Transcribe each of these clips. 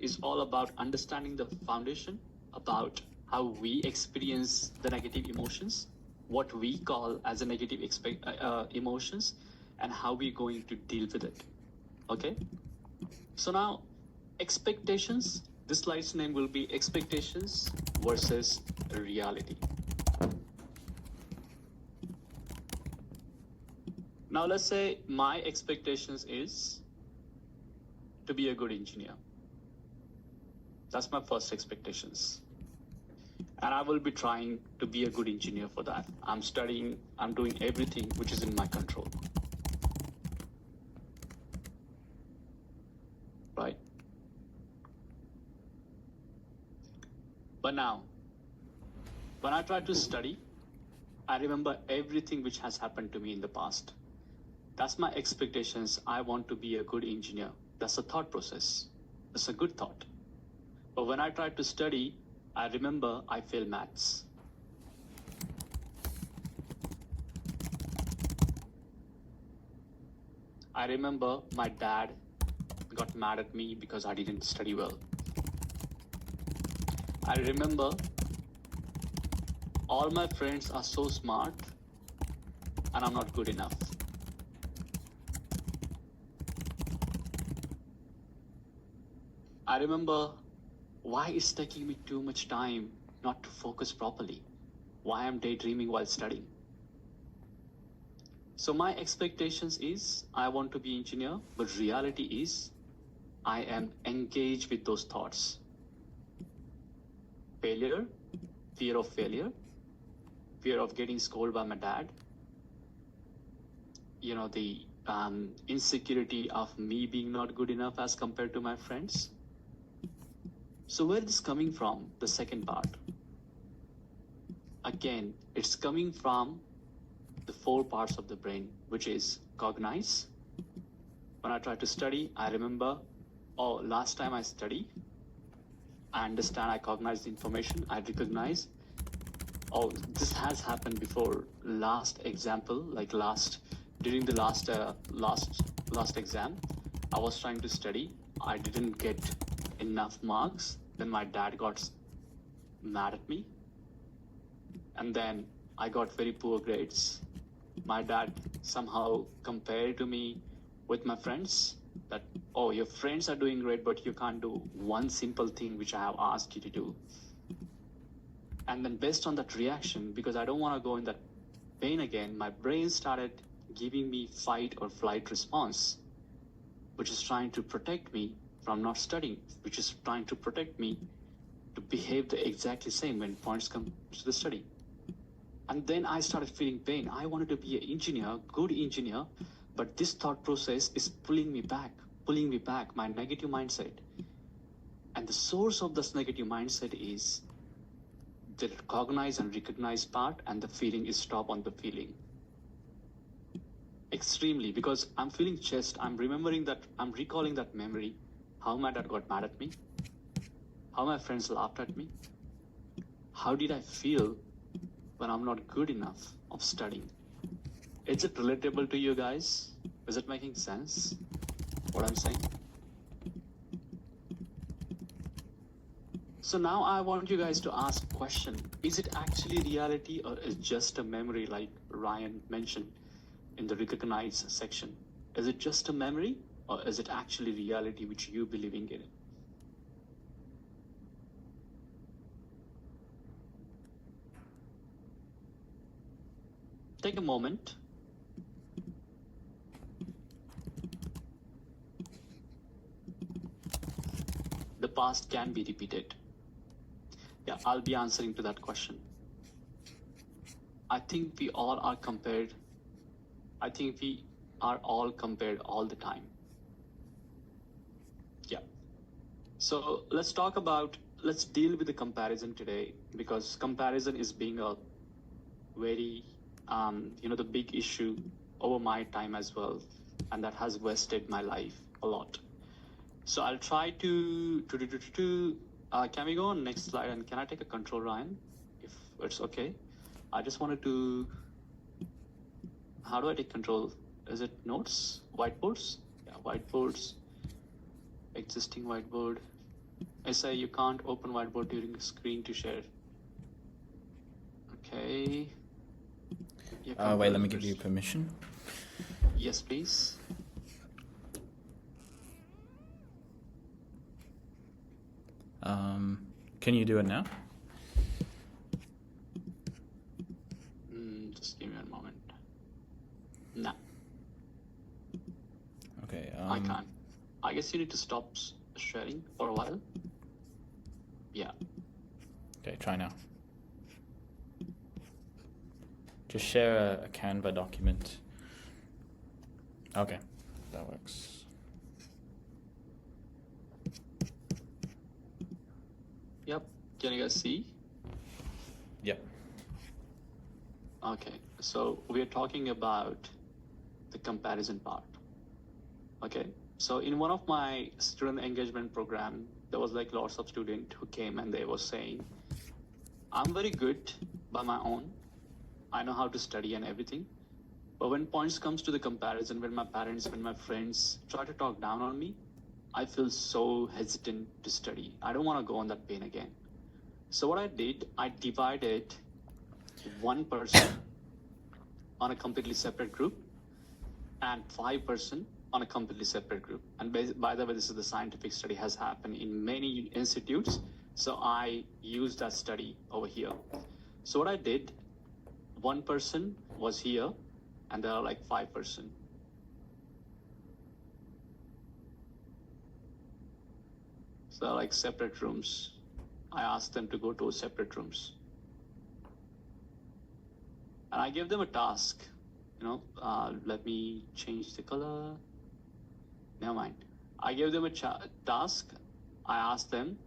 is all about understanding the foundation, about how we experience the negative emotions, what we call as a negative emotions, and how we're going to deal with it. Okay? So now, expectations. This slide's name will be expectations versus reality. Now let's say my expectations is to be a good engineer. That's my first expectations. And I will be trying to be a good engineer for that. I'm studying, I'm doing everything which is in my control. Right? But now, when I try to study, I remember everything which has happened to me in the past. That's my expectations. I want to be a good engineer. That's a thought process. That's a good thought. But when I try to study, I remember I fail maths. I remember my dad got mad at me because I didn't study well. I remember all my friends are so smart and I'm not good enough. I remember why it's taking me too much time not to focus properly, why I'm daydreaming while studying. So my expectations is I want to be engineer, but reality is I am engaged with those thoughts. Failure, fear of failure, fear of getting scolded by my dad, the insecurity of me being not good enough as compared to my friends. So where is this coming from, the second part? Again, it's coming from the 4 parts of the brain, which is cognize. When I try to study, I remember, last time I studied, I understand, I cognize the information, I recognize, this has happened before. Last example, during the last exam, I was trying to study, I didn't get enough marks, then my dad got mad at me, and then I got very poor grades. My dad somehow compared to me with my friends that, your friends are doing great, but you can't do one simple thing which I have asked you to do. And then based on that reaction, because I don't want to go in that pain again, my brain started giving me fight or flight response, which is trying to protect me from not studying, which is trying to protect me to behave the exactly same when points come to the study. And then I started feeling pain. I wanted to be an engineer, good engineer, but this thought process is pulling me back, my negative mindset. And the source of this negative mindset is the cognize and recognize part, and the feeling is stop on the feeling. Extremely, because I'm feeling chest, I'm remembering that, I'm recalling that memory, how my dad got mad at me, how my friends laughed at me, how did I feel when I'm not good enough of studying. Is it relatable to you guys? Is it making sense, what I'm saying? So now I want you guys to ask a question. Is it actually reality or is it just a memory, like Ryan mentioned in the recognize section? Is it just a memory or is it actually reality which you believing in? Take a moment. The past can be repeated. Yeah, I'll be answering to that question. I think we all are compared. I think we are all compared all the time. Yeah. So let's deal with the comparison today, because comparison is being a very, the big issue over my time as well. And that has wasted my life a lot. So I'll try to can we go on next slide, and can I take a control, Ryan, if it's okay? I just wanted to, how do I take control? Is it notes, whiteboards? Yeah, whiteboards, existing whiteboard. SI, you can't open whiteboard during screen to share. Okay. Wait, let me give you permission. Yes, please. Can you do it now? Just give me a moment. No. Okay. I can't. I guess you need to stop sharing for a while. Yeah. Okay, try now. Just share a Canva document. Okay, that works. Yep. Can you guys see? Yep. Okay. So we're talking about the comparison part. Okay. So in one of my student engagement program, there was like lots of students who came and they were saying, I'm very good by my own. I know how to study and everything. But when points comes to the comparison, when my parents, when my friends try to talk down on me, I feel so hesitant to study. I don't want to go on that pain again. So what I did, I divided one person on a completely separate group and 5% on a completely separate group. And by the way, this is the scientific study has happened in many institutes. So I used that study over here. So what I did, one person was here and there are like 5%. So they're like separate rooms. I asked them to go to separate rooms. And I gave them a task, let me change the color. Never mind. I gave them a task. I asked them,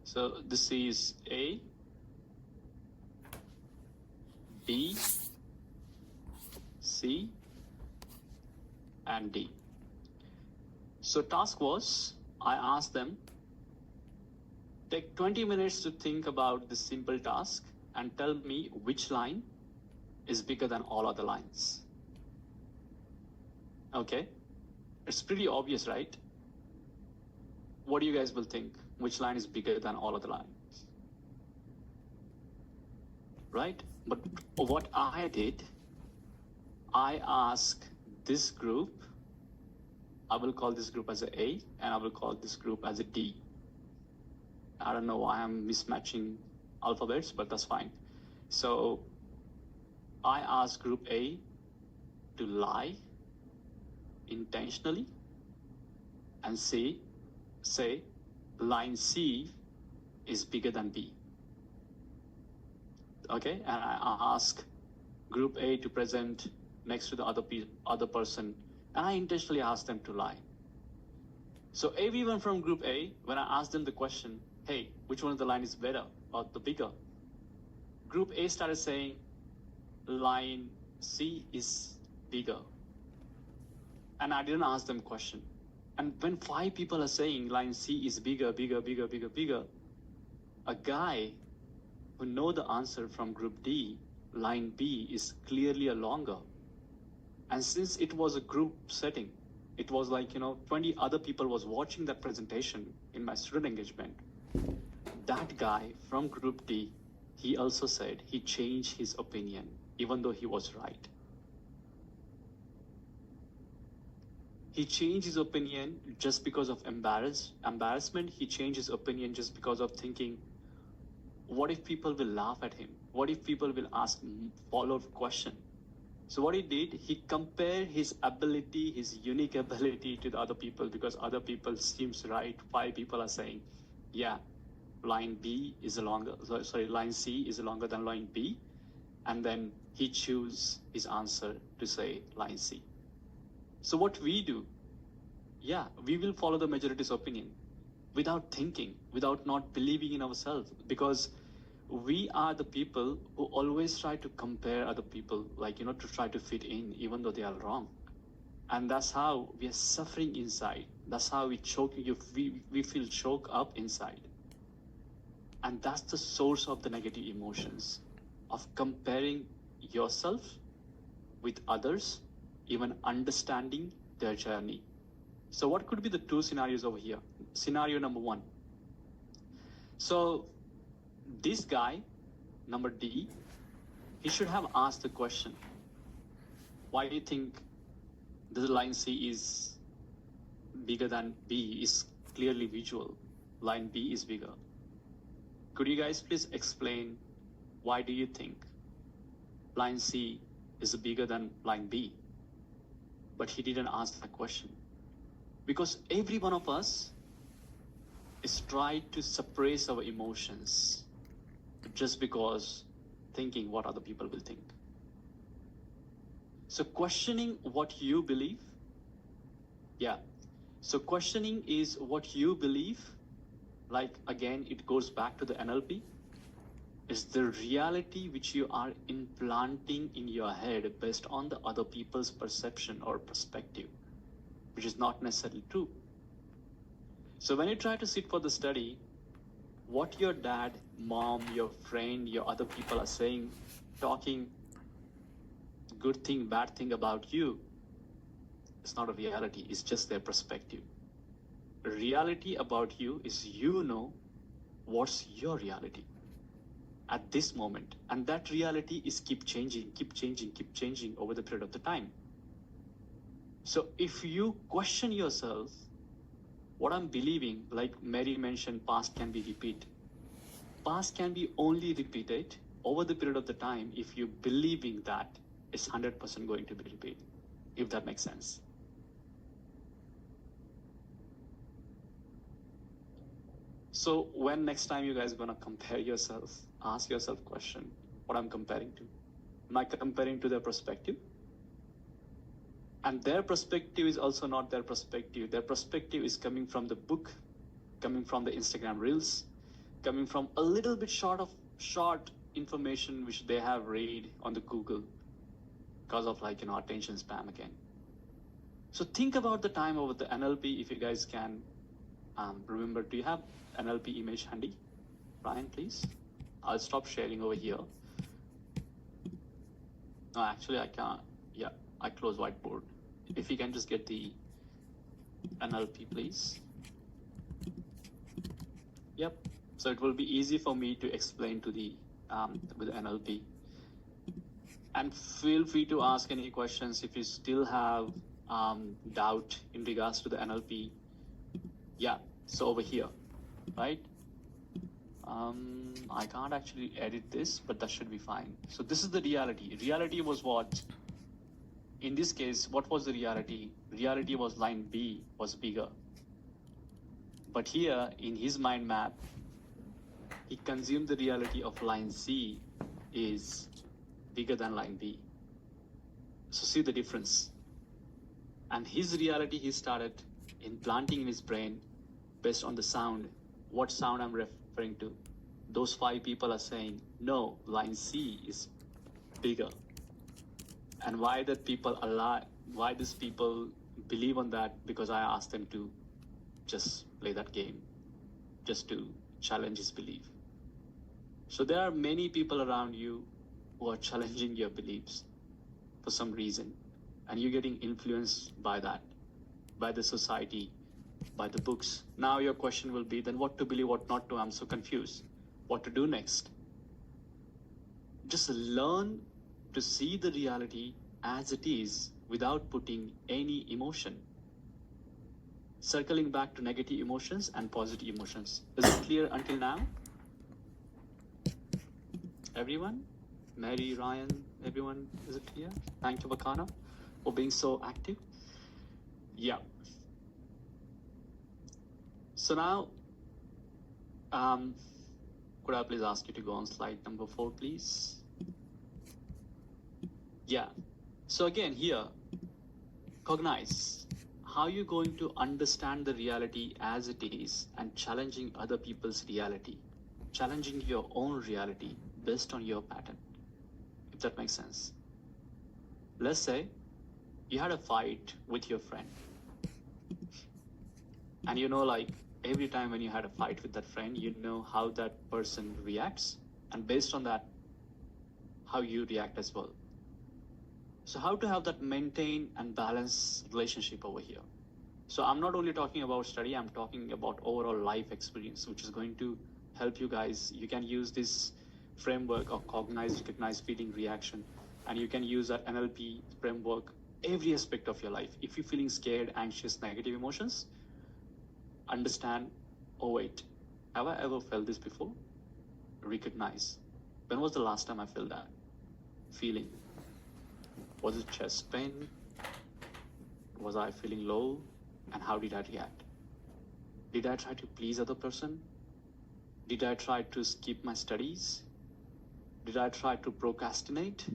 so this is A, B, C, and D. So task was, I asked them, take 20 minutes to think about this simple task and tell me which line is bigger than all other lines. Okay, it's pretty obvious, right? What do you guys will think? Which line is bigger than all other lines? Right? But what I did, I asked this group, I will call this group as a A, and I will call this group as a D. I don't know why I'm mismatching alphabets, but that's fine. So I asked group A to lie intentionally and say line C is bigger than B. Okay, and I ask group A to present next to the other person, and I intentionally asked them to lie. So everyone from group A, when I asked them the question, hey, which one of the line is better or the bigger? Group A started saying line C is bigger. And I didn't ask them question. And when 5 people are saying line C is bigger, a guy who know the answer from group D, line B is clearly a longer. And since it was a group setting, it was like, 20 other people was watching that presentation in my student engagement. That guy from group D, he also said he changed his opinion, even though he was right. He changed his opinion just because of embarrassment. He changed his opinion just because of thinking, what if people will laugh at him? What if people will ask follow-up question? So what he did, he compared his ability, his unique ability to the other people, because other people seems right. 5 people are saying, yeah, line C is longer than line B. And then he choose his answer to say line C. So what we do, we will follow the majority's opinion without thinking, without not believing in ourselves, because we are the people who always try to compare other people, to try to fit in, even though they are wrong. And that's how we are suffering inside. That's how we feel choked up inside. And that's the source of the negative emotions, of comparing yourself with others even understanding their journey. So what could be the two scenarios over here? Scenario number one. So this guy, number D, he should have asked the question, why do you think the line C is bigger than B? Is clearly visual. Line B is bigger. Could you guys please explain why do you think line C is bigger than line B? But he didn't ask that question. Because every one of us is trying to suppress our emotions just because thinking what other people will think. So questioning what you believe, so questioning is what you believe, like again, it goes back to the NLP, is the reality which you are implanting in your head based on the other people's perception or perspective, which is not necessarily true. So when you try to sit for the study, what your dad, mom, your friend, your other people are saying, talking good thing, bad thing about you, it's not a reality, it's just their perspective. The reality about you is you know what's your reality at this moment. And that reality is keep changing over the period of the time. So if you question yourself, what I'm believing, like Mary mentioned, past can be repeated. Past can be only repeated over the period of the time if you believing that it's 100% going to be repeated, if that makes sense. So when next time you guys gonna compare yourself, ask yourself question, what I'm comparing to. Am I comparing to their perspective? And their perspective is also not their perspective. Their perspective is coming from the book, coming from the Instagram Reels, coming from a little bit short information which they have read on the Google because of attention spam again. So think about the time over the NLP, if you guys can remember. Do you have NLP image handy? Ryan, please. I'll stop sharing over here. No, actually I can't. Yeah, I close whiteboard. If you can just get the NLP, please. Yep. So it will be easy for me to explain to the with NLP. And feel free to ask any questions if you still have doubt in regards to the NLP. Yeah. So over here, right? I can't actually edit this, but that should be fine. So this is the reality. Reality was what? In this case, what was the reality? Reality was line B was bigger. But here, in his mind map, he consumed the reality of line C is bigger than line B. So see the difference. And his reality, he started implanting in his brain based on the sound. What sound I'm referring to? Those 5 people are saying, no, line C is bigger. And why that people why these people believe on that? Because I asked them to just play that game, just to challenge his belief. So there are many people around you who are challenging your beliefs for some reason, and you're getting influenced by that, by the society, by the books. Now your question will be, then what to believe, what not to? I'm so confused. What to do next? Just learn to see the reality as it is without putting any emotion. Circling back to negative emotions and positive emotions. Is it clear until now? Everyone? Mary, Ryan, everyone, is it clear? Thank you, Vakana, for being so active. Yeah. So now, could I please ask you to go on slide number 4, please? Yeah. So again, here, cognize. How you're going to understand the reality as it is and challenging other people's reality, challenging your own reality based on your pattern, if that makes sense. Let's say you had a fight with your friend, and every time when you had a fight with that friend, you know how that person reacts, and based on that, how you react as well. So how to have that maintain and balance relationship over here? So I'm not only talking about study, I'm talking about overall life experience, which is going to help you guys. You can use this framework of cognize, recognize, feeling, reaction, and you can use that NLP framework every aspect of your life. If you're feeling scared, anxious, negative emotions, understand, oh wait, have I ever felt this before? Recognize. When was the last time I felt that feeling? Was it chest pain? Was I feeling low? And how did I react? Did I try to please other person? Did I try to skip my studies? Did I try to procrastinate?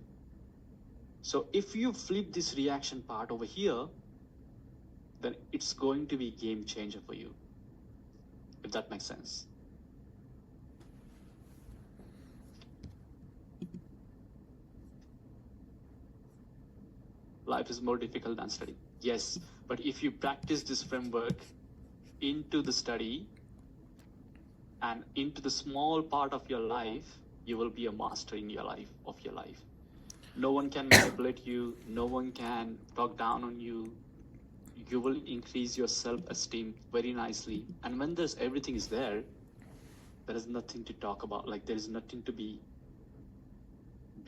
So if you flip this reaction part over here, then it's going to be game changer for you, if that makes sense. Life is more difficult than study. Yes, but if you practice this framework into the study and into the small part of your life, you will be a master in your life, of your life. No one can manipulate you. No one can talk down on you. You will increase your self-esteem very nicely. And when there's everything is there is nothing to talk about. Like there is nothing to be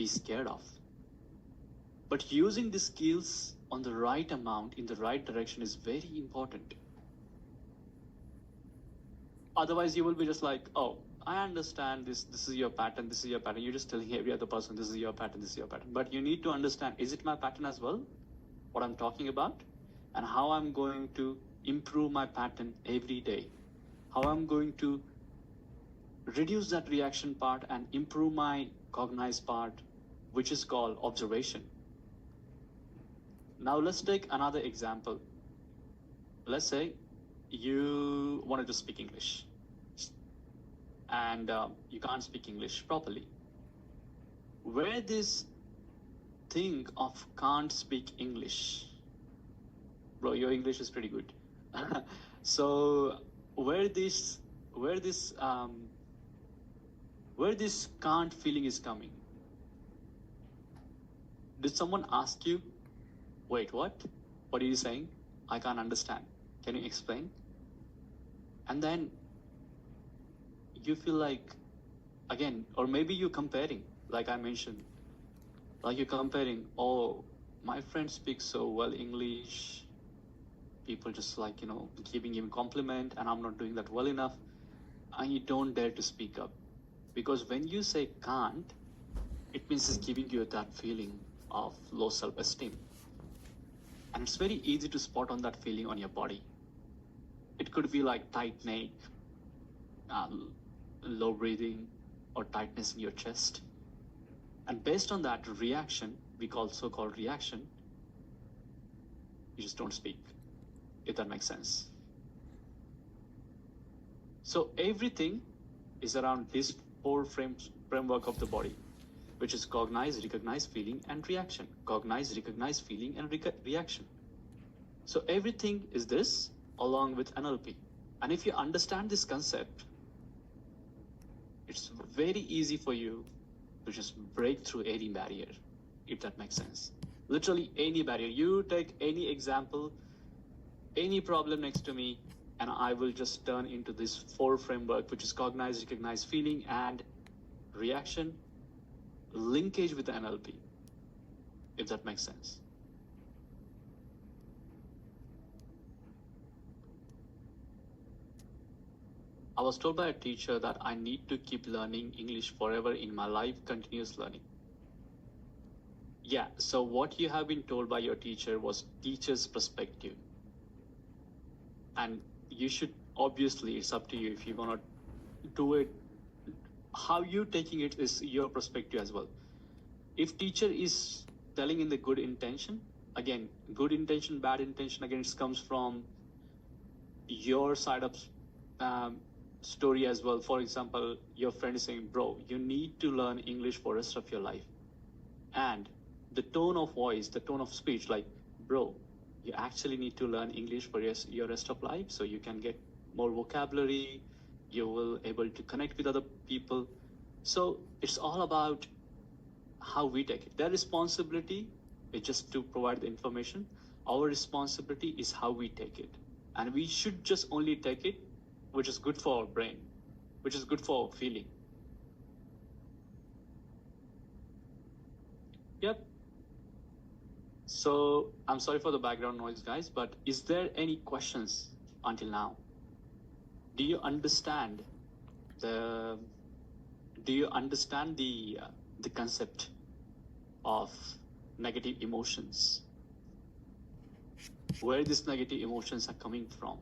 scared of. But using the skills on the right amount, in the right direction is very important. Otherwise, you will be just like, oh, I understand this is your pattern, this is your pattern. You're just telling every other person, this is your pattern, this is your pattern. But you need to understand, is it my pattern as well? What I'm talking about? And how I'm going to improve my pattern every day. How I'm going to reduce that reaction part and improve my cognize part, which is called observation. Now let's take another example. Let's say you wanted to speak English and you can't speak English properly. Where this thing of can't speak English, bro, your English is pretty good. So where this can't feeling is coming? Did someone ask you, wait, what? What are you saying? I can't understand. Can you explain? And then you feel like, again, or maybe you're comparing, like I mentioned, like you're comparing, oh, my friend speaks so well English. People just like, giving him compliment and I'm not doing that well enough. And you don't dare to speak up. Because when you say can't, it means it's giving you that feeling of low self-esteem. And it's very easy to spot on that feeling on your body. It could be like tight neck, low breathing, or tightness in your chest. And based on that reaction, we also call reaction, you just don't speak, if that makes sense. So everything is around this four framework of the body, which is cognize, recognize, feeling, and reaction. Cognize, recognize, feeling, and reaction. So everything is this along with NLP. And if you understand this concept, it's very easy for you to just break through any barrier, if that makes sense. Literally any barrier. You take any example, any problem next to me, and I will just turn into this four framework, which is cognize, recognize, feeling, and reaction, linkage with the NLP, if that makes sense. I was told by a teacher that I need to keep learning English forever in my life, continuous learning. Yeah, so what you have been told by your teacher was teacher's perspective. And you should, obviously, it's up to you if you want to do it. How you taking it is your perspective as well. If teacher is telling in the good intention, again, good intention, bad intention, again, it comes from your side of story as well. For example, your friend is saying, bro, you need to learn English for the rest of your life. And the tone of voice, the tone of speech, like, bro, you actually need to learn English for your rest of life so you can get more vocabulary, you will able to connect with other people. So it's all about how we take it. Their responsibility It's just to provide the information. Our responsibility is how we take it. And we should just only take it, which is good for our brain, which is good for our feeling. Yep. So I'm sorry for the background noise, guys, but is there any questions until now? Do you understand the concept of negative emotions? Where these negative emotions are coming from?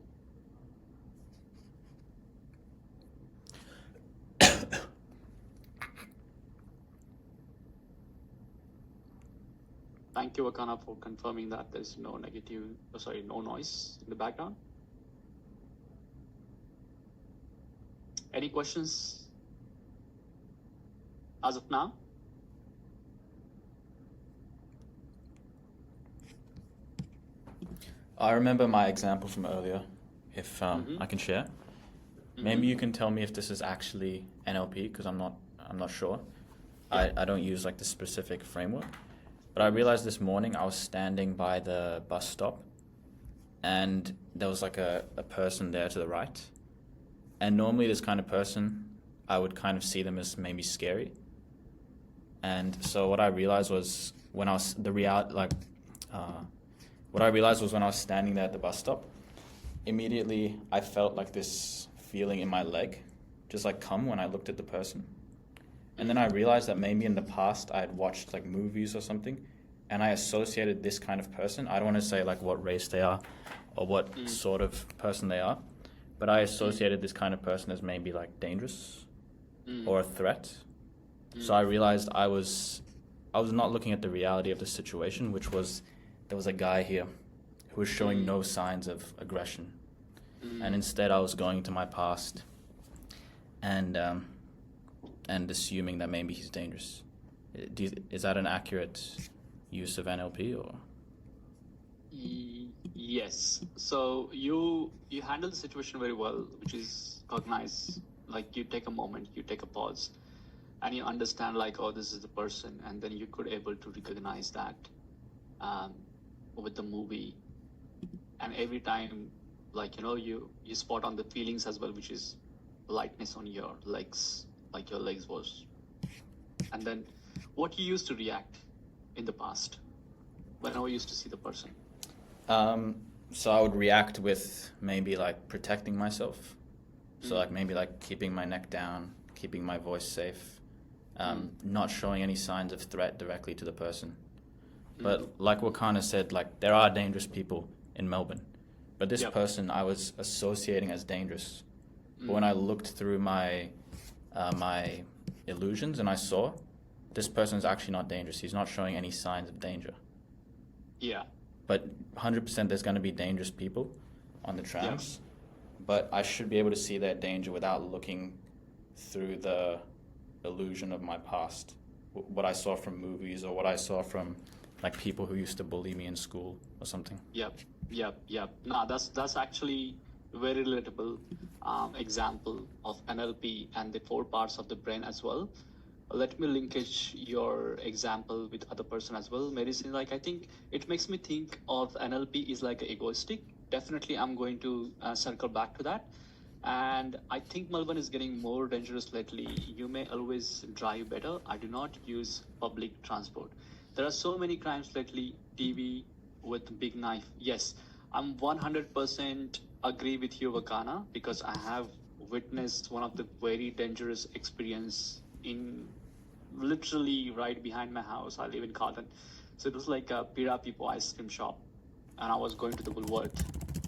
Thank you, Akana, for confirming that there's no no noise in the background. Any questions as of now? I remember my example from earlier, if I can share. Maybe you can tell me if this is actually NLP, because I'm not sure. Yeah. I don't use like the specific framework. But I realized this morning I was standing by the bus stop and there was like a person there to the right. And normally this kind of person, I would kind of see them as maybe scary. And so what I realized was when I was standing there at the bus stop, immediately I felt like this feeling in my leg just like come when I looked at the person. And then I realized that maybe in the past I had watched like movies or something and I associated this kind of person. I don't want to say like what race they are or what sort of person they are, but I associated this kind of person as maybe like dangerous or a threat. So I realized I was not looking at the reality of the situation, which was there was a guy here who was showing no signs of aggression. And instead I was going to my past and assuming that maybe he's dangerous. Is that an accurate use of NLP or? Yes. So you handle the situation very well, which is cognize. Like you take a moment, you take a pause, and you understand like, oh, this is the person, and then you could able to recognize that with the movie. And every time, like you spot on the feelings as well, which is lightness on your legs, like your legs was. And then what you used to react in the past whenever you used to see the person? So I would react with maybe like protecting myself. So like maybe like keeping my neck down, keeping my voice safe, not showing any signs of threat directly to the person. But like Wakana said, like there are dangerous people in Melbourne, but this person I was associating as dangerous. But when I looked through my my illusions and I saw this person is actually not dangerous. He's not showing any signs of danger. Yeah. But 100% there's going to be dangerous people on the trams. But I should be able to see their danger without looking through the illusion of my past. What I saw from movies or what I saw from like people who used to bully me in school or something. Yep. No, that's actually very relatable example of NLP and the 4 parts of the brain as well. Let me linkage your example with other person as well. Medicine, like I think it makes me think of NLP is like egoistic. Definitely, I'm going to circle back to that. And I think Melbourne is getting more dangerous lately. You may always drive better. I do not use public transport. There are so many crimes lately. TV with big knife. Yes, I'm 100% agree with you, Vakana, because I have witnessed one of the very dangerous experience in literally right behind my house. I live in Carlton. So it was like a Pira Pipo ice cream shop. And I was going to the Boulevard.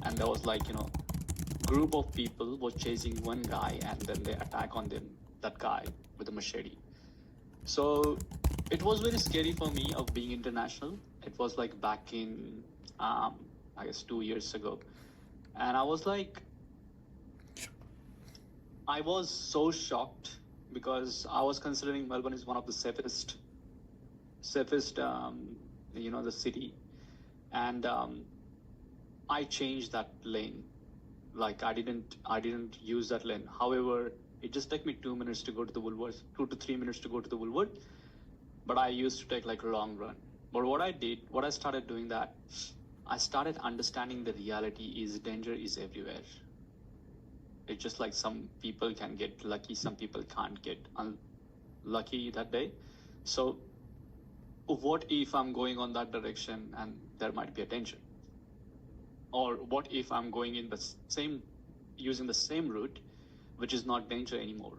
And there was like, group of people was chasing one guy and then they attack on that guy with a machete. So it was very scary for me of being international. It was like back in, I guess 2 years ago. And I was like, I was so shocked because I was considering Melbourne is one of the safest, the city. And I changed that lane. Like I didn't use that lane. However, it just took me 2 minutes to go to the Woolworths, 2 to 3 minutes to go to the Woolworth. But I used to take like a long run. But what I started doing that, I started understanding the reality is danger is everywhere. It's just like some people can get lucky, some people can't get unlucky that day. So what if I'm going on that direction and there might be a danger? Or what if I'm going in the same, using the same route, which is not danger anymore,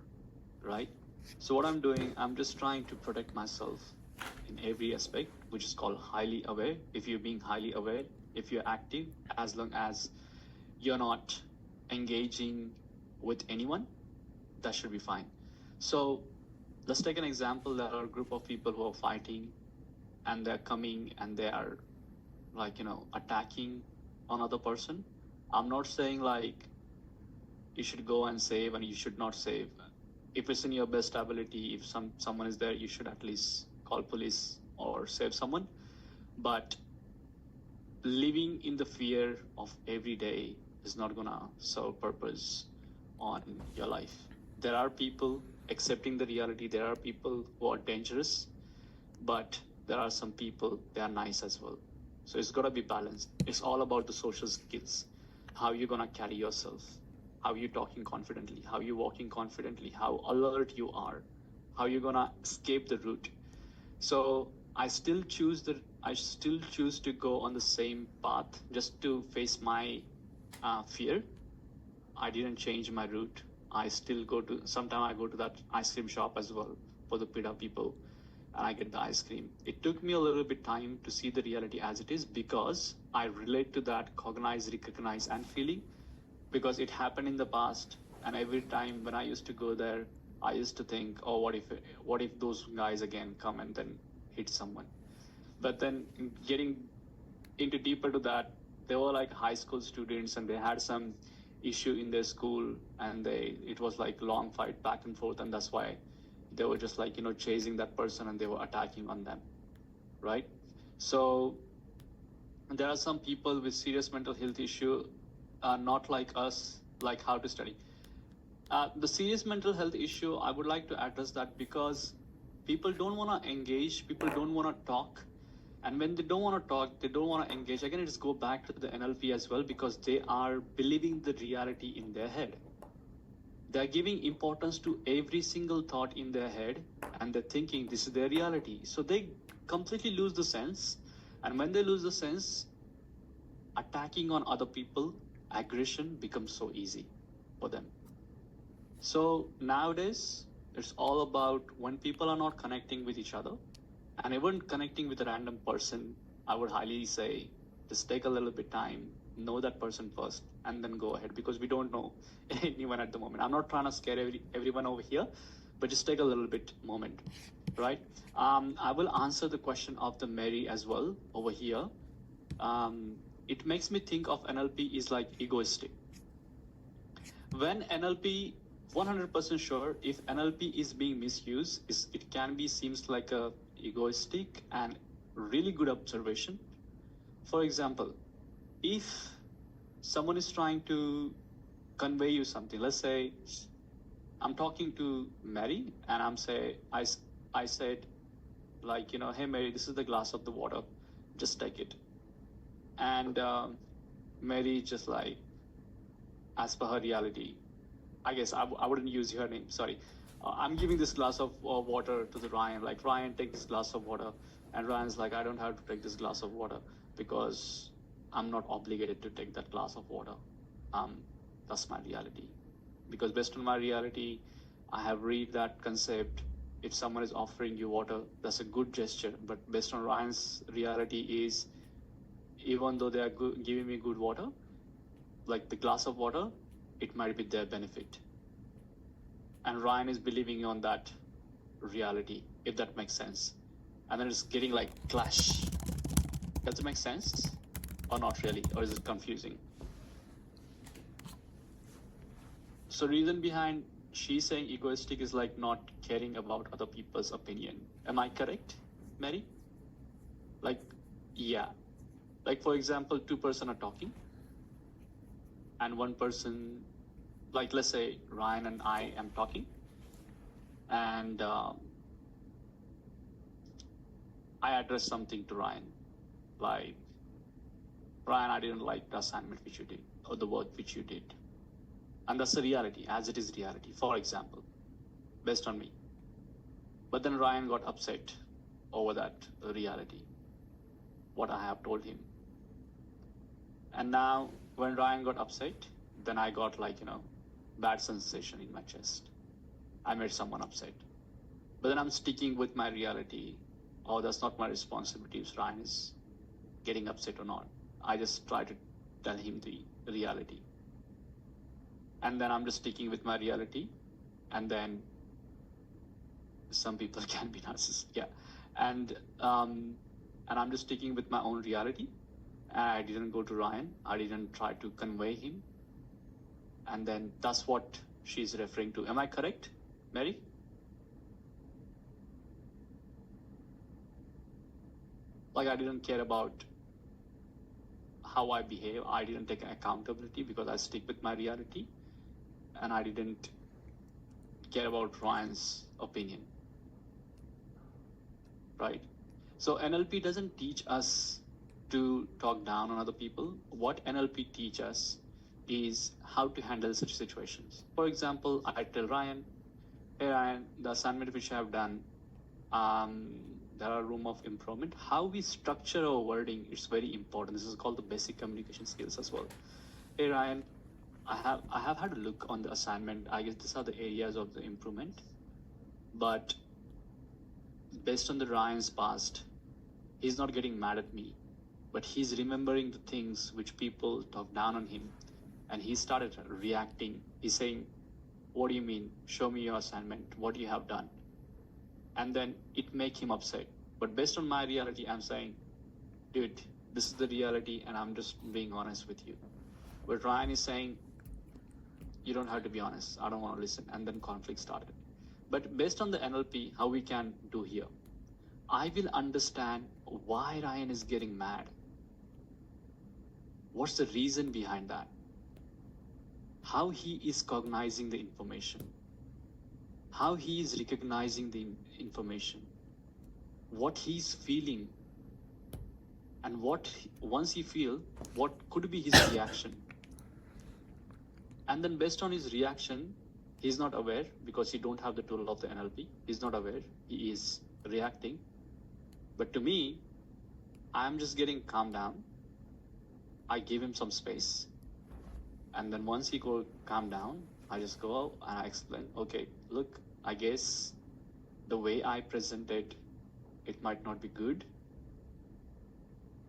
right? So what I'm doing, I'm just trying to protect myself in every aspect, which is called highly aware. If you're being highly aware, if you're active, as long as you're not engaging with anyone, that should be fine. So let's take an example. There are a group of people who are fighting and they're coming and they are like, attacking another person. I'm not saying like you should go and save and you should not save. If it's in your best ability, if someone is there, you should at least call police or save someone. But living in the fear of every day is not gonna serve purpose on your life. There are people accepting the reality. There are people who are dangerous, but there are some people, they are nice as well. So it's got to be balanced. It's all about the social skills. How you're going to carry yourself, how you're talking confidently, how you're walking confidently, how alert you are, how you're going to escape the route. So I still choose to go on the same path just to face my fear. I didn't change my route. I still sometimes I go to that ice cream shop as well for the pita people, and I get the ice cream. It took me a little bit time to see the reality as it is because I relate to that cognize, recognize, and feeling because it happened in the past. And every time when I used to go there, I used to think, oh, what if those guys again come and then hit someone? But then getting into deeper to that, they were like high school students and they had some issue in their school and it was like long fight back and forth, and that's why they were just like chasing that person and they were attacking on them, right? So there are some people with serious mental health issue, not like us, like how to study. The serious mental health issue, I would like to address that because people don't want to engage, people don't want to talk. And when they don't want to talk, they don't want to engage. Again, it just go back to the NLP as well because they are believing the reality in their head. They're giving importance to every single thought in their head and they're thinking this is their reality. So they completely lose the sense. And when they lose the sense, attacking on other people, aggression becomes so easy for them. So nowadays, it's all about when people are not connecting with each other and even connecting with a random person, I would highly say just take a little bit time, know that person first, and then go ahead because we don't know anyone at the moment. I'm not trying to scare everyone over here, but just take a little bit moment, right? I will answer the question of the Mary as well over here. It makes me think of NLP is like egoistic. When NLP 100% sure if NLP is being misused, it can be seems like a egoistic and really good observation. For example, if someone is trying to convey you something, let's say I'm talking to Mary and I said like, hey Mary, this is the glass of the water, just take it. And Mary just like, as per her reality, I guess I wouldn't use her name, sorry. I'm giving this glass of water to the Ryan, like Ryan, take this glass of water. And Ryan's like, I don't have to take this glass of water because I'm not obligated to take that glass of water. That's my reality. Because based on my reality, I have read that concept. If someone is offering you water, that's a good gesture. But based on Ryan's reality is, even though they are giving me good water, like the glass of water, it might be their benefit. And Ryan is believing on that reality, if that makes sense. And then it's getting like clash. Does it make sense? Or not really? Or is it confusing? So reason behind she's saying egoistic is like not caring about other people's opinion. Am I correct, Mary? Like, yeah. Like for example, two person are talking and one person, like let's say Ryan and I am talking and I address something to Ryan, like, Ryan, I didn't like the assignment which you did, or the work which you did. And that's the reality, as it is reality, for example, based on me. But then Ryan got upset over that reality, what I have told him. And now, when Ryan got upset, then I got bad sensation in my chest. I made someone upset. But then I'm sticking with my reality. Oh, that's not my responsibility if Ryan is getting upset or not. I just try to tell him the reality. And then I'm just sticking with my reality. And then some people can be narcissists, yeah. And I'm just sticking with my own reality. I didn't go to Ryan. I didn't try to convey him. And then that's what she's referring to. Am I correct, Mary? Like, I didn't care about how I behave. I didn't take accountability because I stick with my reality. And I didn't care about Ryan's opinion. Right? So NLP doesn't teach us to talk down on other people. What NLP teaches us is how to handle such situations. For example, I tell Ryan, hey Ryan, the assignment which I have done, there are room of improvement. How we structure our wording is very important. This is called the basic communication skills as well. Hey Ryan, I have had a look on the assignment. I guess these are the areas of the improvement. But based on the Ryan's past, he's not getting mad at me, but he's remembering the things which people talk down on him, and he started reacting. He's saying, what do you mean? Show me your assignment. What you have done? And then it make him upset. But based on my reality, I'm saying, dude, this is the reality, and I'm just being honest with you. But Ryan is saying, you don't have to be honest. I don't want to listen. And then conflict started. But based on the NLP, how we can do here, I will understand why Ryan is getting mad. What's the reason behind that? How he is cognizing the information. How he is recognizing the information. What he's feeling. And once he feels, what could be his reaction. And then based on his reaction, he's not aware because he don't have the tool of the NLP. He's not aware. He is reacting. But to me, I'm just getting calmed down. I give him some space. And then once he calm down, I just go out and I explain, okay, look, I guess the way I presented, it might not be good.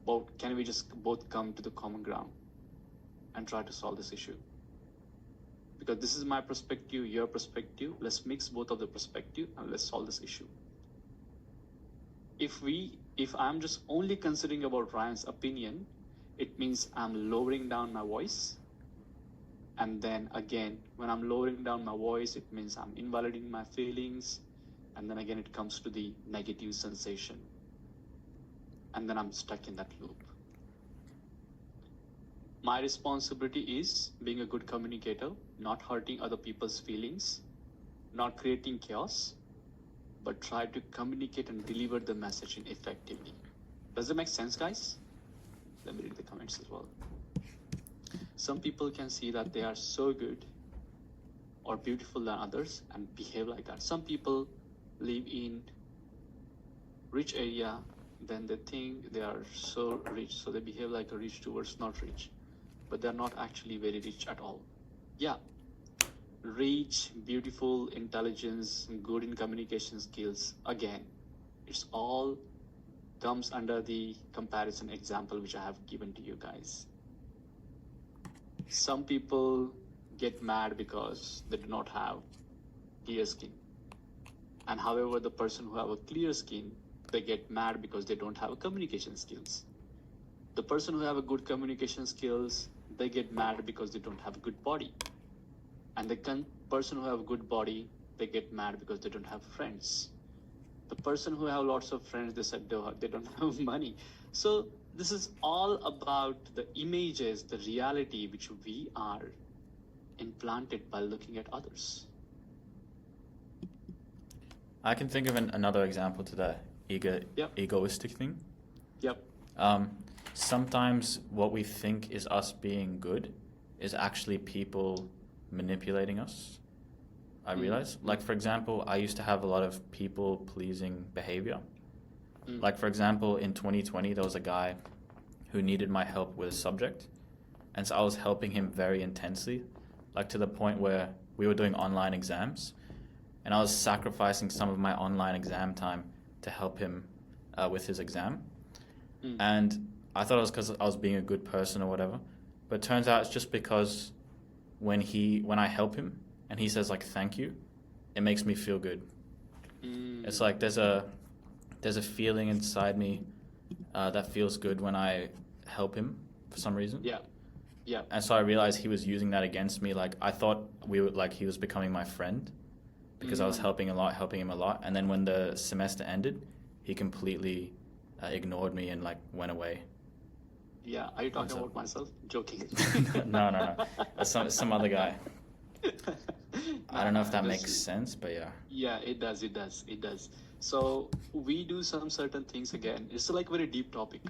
But can we just both come to the common ground and try to solve this issue? Because this is my perspective, your perspective. Let's mix both of the perspective and let's solve this issue. If I'm just only considering about Ryan's opinion, it means I'm lowering down my voice. And then again, when I'm lowering down my voice, it means I'm invalidating my feelings. And then again, it comes to the negative sensation. And then I'm stuck in that loop. My responsibility is being a good communicator, not hurting other people's feelings, not creating chaos, but try to communicate and deliver the messaging effectively. Does it make sense, guys? Let me read the comments as well. Some people can see that they are so good or beautiful than others and behave like that. Some people live in rich area, then they think they are so rich, so they behave like a rich towards not rich, but they're not actually very rich at all. Yeah, rich, beautiful, intelligence, good in communication skills. Again, it's all comes under the comparison example which I have given to you guys. Some people get mad because they do not have clear skin. And however, the person who have a clear skin, they get mad because they don't have communication skills. The person who have a good communication skills, they get mad because they don't have a good body. And the person who have a good body, they get mad because they don't have friends. The person who have lots of friends, they said they don't have money. So this is all about the images, the reality which we are implanted by looking at others. I can think of another example today. Yep. egoistic thing. Yep. Um, Sometimes what we think is us being good is actually people manipulating us. I realize. Like, for example, I used to have a lot of people pleasing behavior. Like, for example, in 2020, there was a guy who needed my help with a subject. And so I was helping him very intensely, like to the point where we were doing online exams. And I was sacrificing some of my online exam time to help him with his exam. And I thought it was because I was being a good person or whatever. But it turns out it's just because when I help him and he says like thank you, it makes me feel good. It's like there's a feeling inside me that feels good when I help him for some reason. Yeah. Yeah. And so I realized he was using that against me. Like I thought he was becoming my friend because I was helping him a lot. And then when the semester ended, he completely ignored me and like went away. Yeah. Are you talking about myself? Joking. No. That's some other guy. I don't know if that This makes is- sense, but yeah. Yeah, it does. So we do some certain things again. It's like very deep topic.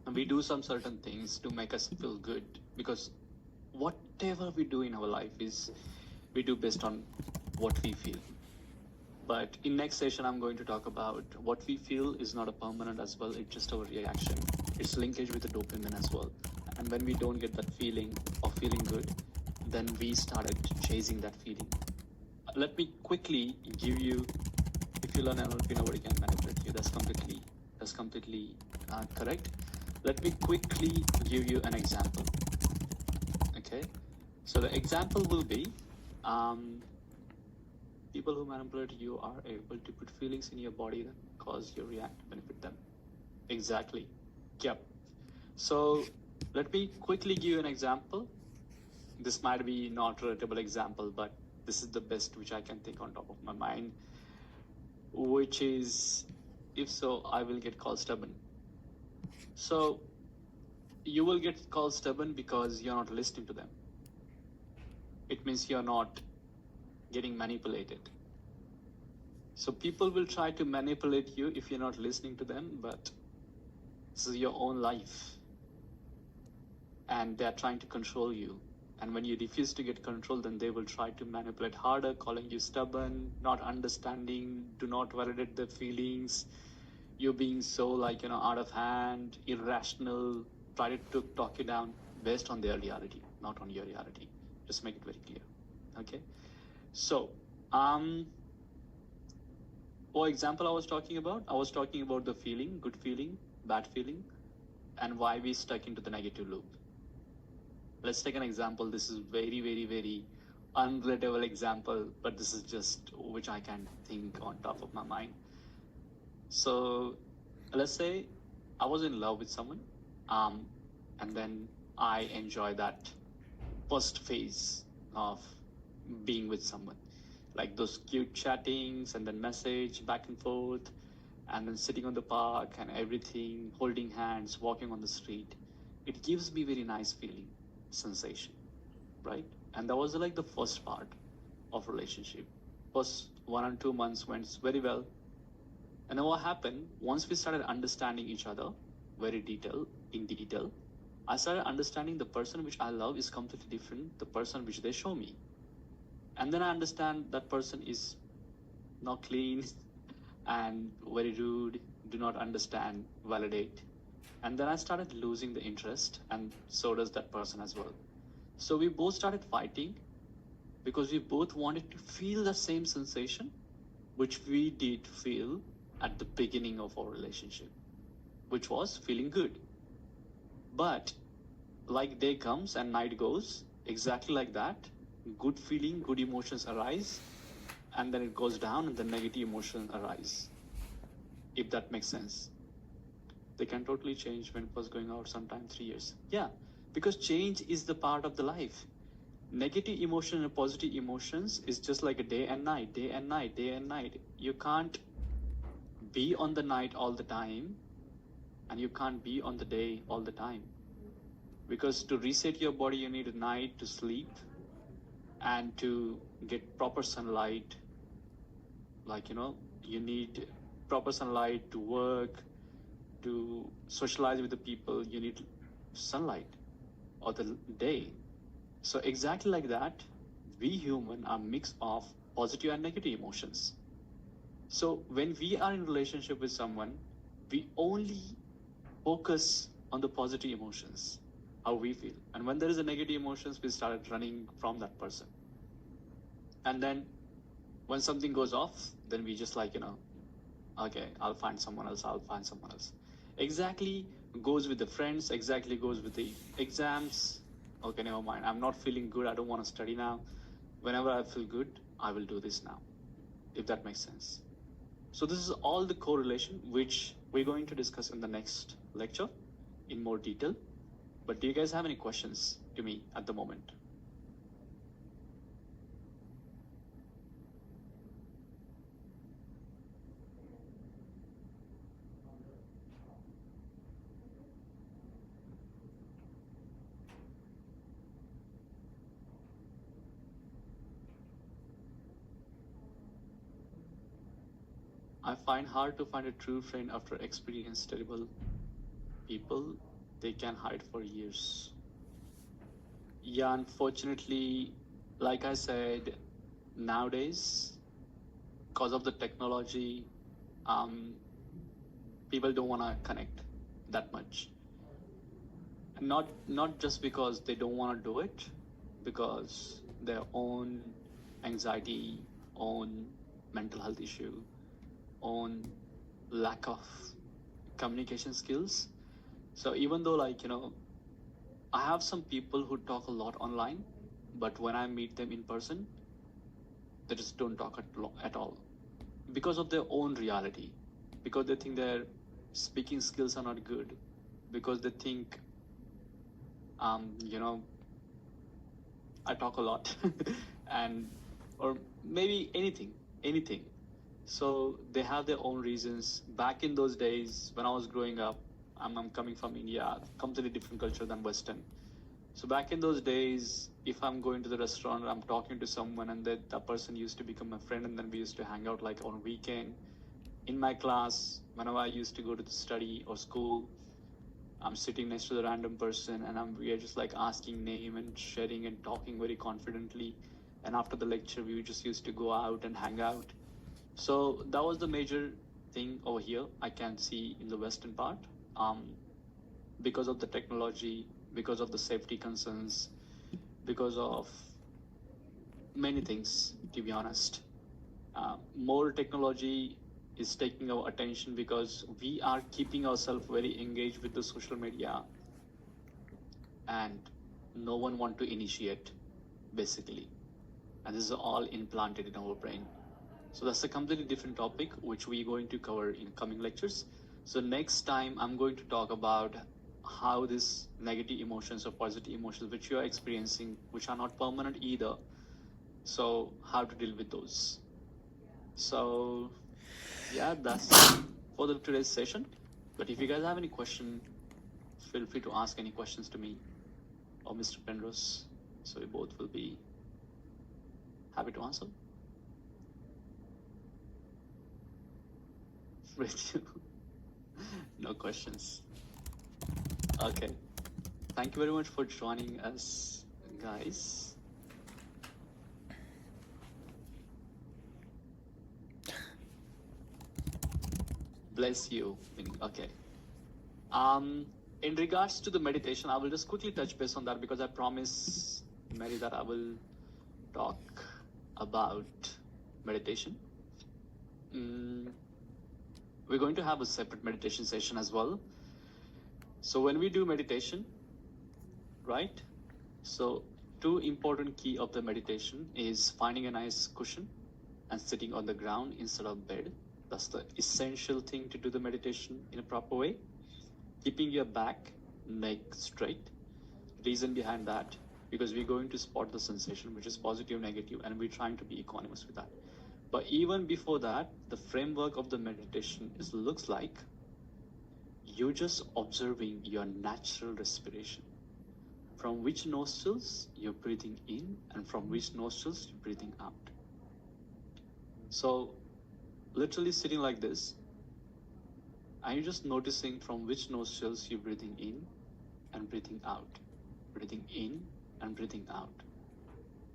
And we do some certain things to make us feel good because whatever we do in our life is we do based on what we feel. But in next session, I'm going to talk about what we feel is not a permanent as well. It's just our reaction. It's linkage with the dopamine as well. And when we don't get that feeling of feeling good, then we started chasing that feeling. Let me quickly give you, if you learn NLP, nobody can manipulate you. That's completely correct. Let me quickly give you an example. Okay, so the example will be people who manipulate you are able to put feelings in your body that cause you react to benefit them. Exactly. Yep. So let me quickly give you an example. This might be not a relatable example, but this is the best which I can think on top of my mind, which is, if so, I will get called stubborn. So you will get called stubborn because you're not listening to them. It means you're not getting manipulated. So people will try to manipulate you if you're not listening to them, but this is your own life. And they're trying to control you. And when you refuse to get control, then they will try to manipulate harder, calling you stubborn, not understanding, do not validate their feelings. You're being so out of hand, irrational, try to talk you down based on their reality, not on your reality. Just make it very clear. Okay? So, for example, I was talking about the feeling, good feeling, bad feeling, and why we stuck into the negative loop. Let's take an example. This is very, very, very unrelatable example, but this is just which I can think on top of my mind. So let's say I was in love with someone, and then I enjoy that first phase of being with someone, like those cute chattings and then message back and forth, and then sitting on the park and everything, holding hands, walking on the street. It gives me very nice feeling, sensation, right? And that was like the first part of relationship. First 1 or 2 months went very well. And then what happened, once we started understanding each other in detail, I started understanding the person which I love is completely different, the person which they show me. And then I understand that person is not clean and very rude, do not understand, validate. And then I started losing the interest, and so does that person as well. So we both started fighting because we both wanted to feel the same sensation which we did feel at the beginning of our relationship, which was feeling good. But like day comes and night goes, exactly like that, good feeling, good emotions arise, and then it goes down and the negative emotions arise. If that makes sense. They can totally change when it was going out sometime 3 years. Yeah, because change is the part of the life. Negative emotion and positive emotions is just like a day and night, day and night, day and night. You can't be on the night all the time, and you can't be on the day all the time. Because to reset your body, you need a night to sleep and to get proper sunlight. You need proper sunlight to work, to socialize with the people, you need sunlight or the day. So exactly like that, we human are mix of positive and negative emotions. So when we are in relationship with someone, we only focus on the positive emotions, how we feel. And when there is a negative emotions, we started running from that person. And then when something goes off, then we just like, okay, I'll find someone else, Exactly goes with the friends, exactly goes with the exams. Okay, never mind. I'm not feeling good. I don't want to study now. Whenever I feel good, I will do this now, if that makes sense. So this is all the correlation which we're going to discuss in the next lecture in more detail. But do you guys have any questions to me at the moment? I find hard to find a true friend after experience terrible people. They can hide for years. Yeah, unfortunately, like I said, nowadays, because of the technology, people don't want to connect that much. Not just because they don't want to do it, because their own anxiety, own mental health issue, own lack of communication skills. So even though I have some people who talk a lot online, but when I meet them in person, they just don't talk at all because of their own reality, because they think their speaking skills are not good, because they think, I talk a lot, and or maybe anything. So they have their own reasons. Back in those days when I was growing up, I'm coming from India, completely different culture than Western. So back in those days, if I'm going to the restaurant, I'm talking to someone, and that person used to become a friend, and then we used to hang out like on weekend. In my class, whenever I used to go to the study or school, I'm sitting next to the random person, and we are just like asking name and sharing and talking very confidently. And after the lecture, we just used to go out and hang out. So that was the major thing over here I can see in the Western part. Because of the technology, because of the safety concerns, because of many things, to be honest. More technology is taking our attention because we are keeping ourselves very engaged with the social media, and no one want to initiate, basically. And this is all implanted in our brain. So that's a completely different topic, which we're going to cover in coming lectures. So next time I'm going to talk about how these negative emotions or positive emotions which you are experiencing, which are not permanent either, so how to deal with those. So yeah, that's for the today's session. But if you guys have any question, feel free to ask any questions to me or Mr. Penrose. So we both will be happy to answer. With you. No questions. Okay. Thank you very much for joining us, guys. Bless you. Okay. In regards to the meditation, I will just quickly touch base on that because I promise Mary that I will talk about meditation. We're going to have a separate meditation session as well. So when we do meditation, right? So two important key of the meditation is finding a nice cushion and sitting on the ground instead of bed. That's the essential thing to do the meditation in a proper way. Keeping your back, neck straight. Reason behind that, because we're going to spot the sensation, which is positive, negative, and we're trying to be equanimous with that. But even before that, the framework of the meditation looks like you're just observing your natural respiration. From which nostrils you're breathing in, and from which nostrils you're breathing out. So literally sitting like this, And you're just noticing from which nostrils you're breathing in and breathing out. Breathing in and breathing out.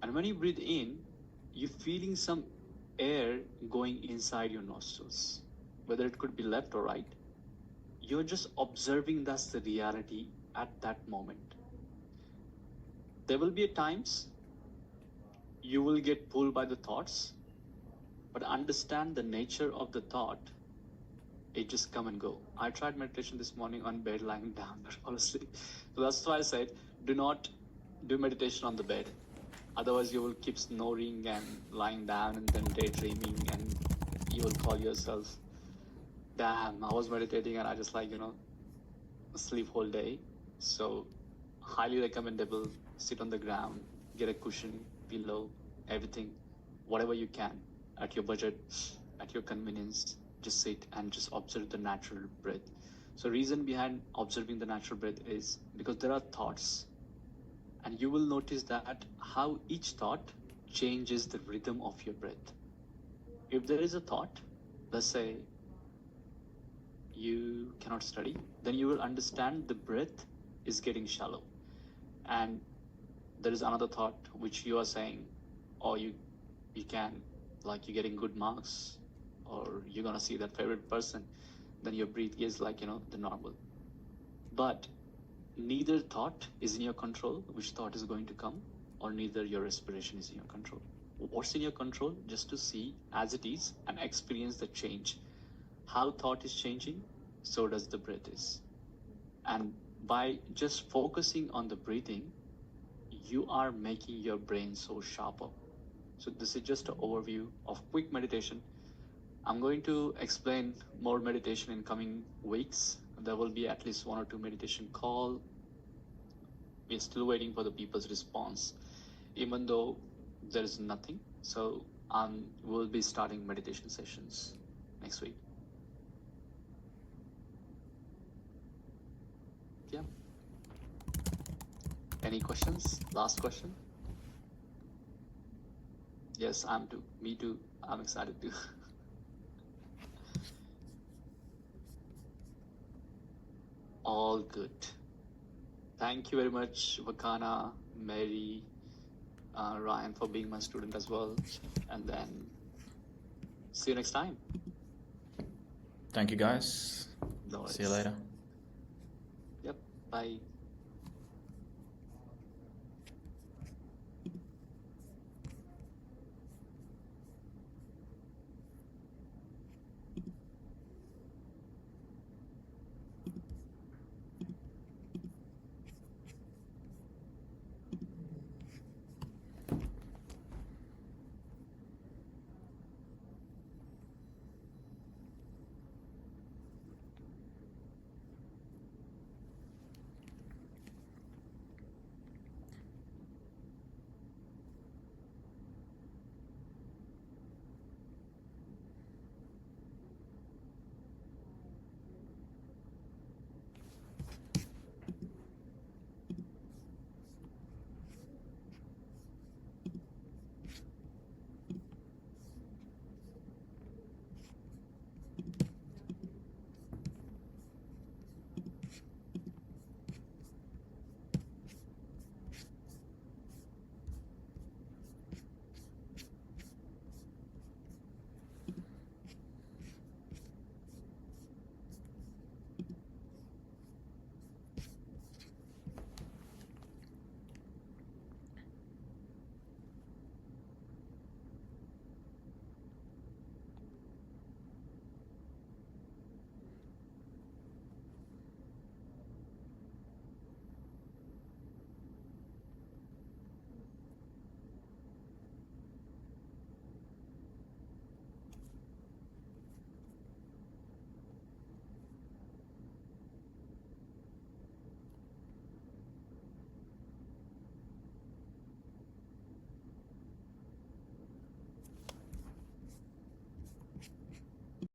And when you breathe in, you're feeling some air going inside your nostrils, whether it could be left or right. You're just observing that's the reality at that moment. There will be times you will get pulled by the thoughts, but understand the nature of the thought. It just come and go. I tried meditation this morning on bed lying down, but honestly, so that's why I said, do not do meditation on the bed. Otherwise, you will keep snoring and lying down and then daydreaming, and you will call yourself, damn, I was meditating and I just sleep whole day. So, highly recommendable, sit on the ground, get a cushion, pillow, everything, whatever you can, at your budget, at your convenience, just sit and just observe the natural breath. So reason behind observing the natural breath is because there are thoughts, and you will notice that how each thought changes the rhythm of your breath. If there is a thought, let's say you cannot study, then you will understand the breath is getting shallow. And there is another thought which you are saying, or you can, like, you're getting good marks, or you're gonna see that favorite person, then your breath is the normal. But neither thought is in your control, which thought is going to come, or neither your respiration is in your control. What's in your control? Just to see as it is and experience the change. How thought is changing, so does the breath is. And by just focusing on the breathing, you are making your brain so sharper. So this is just an overview of quick meditation. I'm going to explain more meditation in coming weeks. There will be at least 1 or 2 meditation call. We're still waiting for the people's response, even though there is nothing. So we'll be starting meditation sessions next week. Yeah. Any questions? Last question? Yes, I'm too. Me too. I'm excited too. All good. Thank you very much, Vakana, Mary, Ryan, for being my student as well. And then see you next time. Thank you, guys. No See you worries. later. Yep. Bye.